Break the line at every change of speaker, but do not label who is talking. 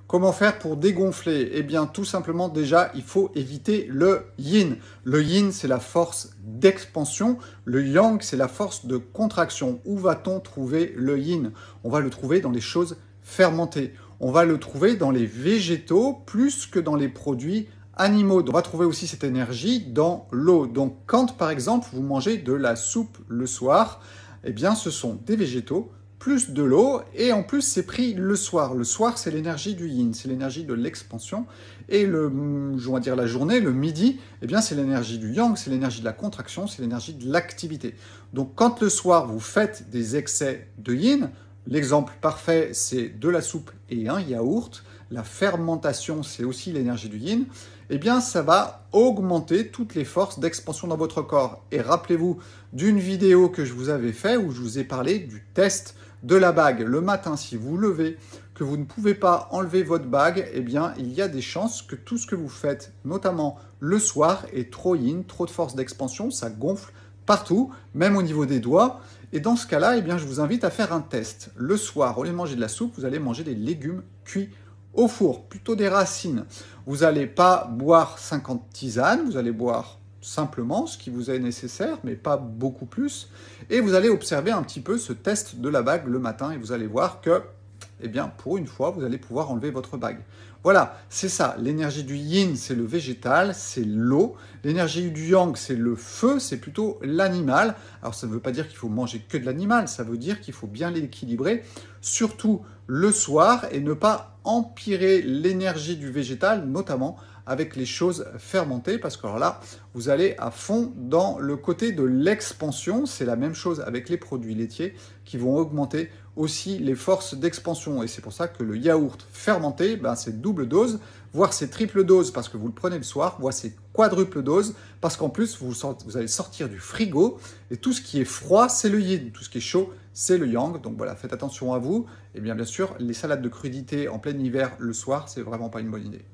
Comment faire pour dégonfler? Eh bien, tout simplement, déjà, il faut éviter le yin. Le yin, c'est la force d'expansion. Le yang, c'est la force de contraction. Où va-t-on trouver le yin? On va le trouver dans les choses fermentées. On va le trouver dans les végétaux plus que dans les produits animaux. On va trouver aussi cette énergie dans l'eau. Donc, quand, par exemple, vous mangez de la soupe le soir, eh bien, ce sont des végétaux plus de l'eau, et en plus c'est pris le soir. Le soir, c'est l'énergie du yin, c'est l'énergie de l'expansion, et on va dire la journée, le midi, eh bien c'est l'énergie du yang, c'est l'énergie de la contraction, c'est l'énergie de l'activité. Donc quand le soir vous faites des excès de yin, l'exemple parfait c'est de la soupe et un yaourt, la fermentation c'est aussi l'énergie du yin, eh bien ça va augmenter toutes les forces d'expansion dans votre corps. Et rappelez-vous d'une vidéo que je vous avais fait où je vous ai parlé du test de la bague. Le matin, si vous levez, que vous ne pouvez pas enlever votre bague, eh bien, il y a des chances que tout ce que vous faites, notamment le soir, est trop yin, trop de force d'expansion, ça gonfle partout, même au niveau des doigts. Et dans ce cas-là, eh bien, je vous invite à faire un test. Le soir, au lieu de manger de la soupe, vous allez manger des légumes cuits au four, plutôt des racines. Vous n'allez pas boire 50 tisanes, vous allez boire simplement ce qui vous est nécessaire, mais pas beaucoup plus. Et vous allez observer un petit peu ce test de la bague le matin et vous allez voir que, eh bien, pour une fois, vous allez pouvoir enlever votre bague. Voilà, c'est ça. L'énergie du yin, c'est le végétal, c'est l'eau. L'énergie du yang, c'est le feu, c'est plutôt l'animal. Alors, ça ne veut pas dire qu'il faut manger que de l'animal, ça veut dire qu'il faut bien l'équilibrer, surtout le soir, et ne pas empirer l'énergie du végétal, notamment avec les choses fermentées, parce que alors là, vous allez à fond dans le côté de l'expansion. C'est la même chose avec les produits laitiers qui vont augmenter aussi les forces d'expansion. Et c'est pour ça que le yaourt fermenté, ben, c'est double dose, voire c'est triple dose parce que vous le prenez le soir, voire c'est quadruple dose parce qu'en plus, vous allez sortir du frigo et tout ce qui est froid, c'est le yin. Tout ce qui est chaud, c'est le yang. Donc voilà, faites attention à vous. Et bien sûr, les salades de crudités en plein hiver le soir, c'est vraiment pas une bonne idée.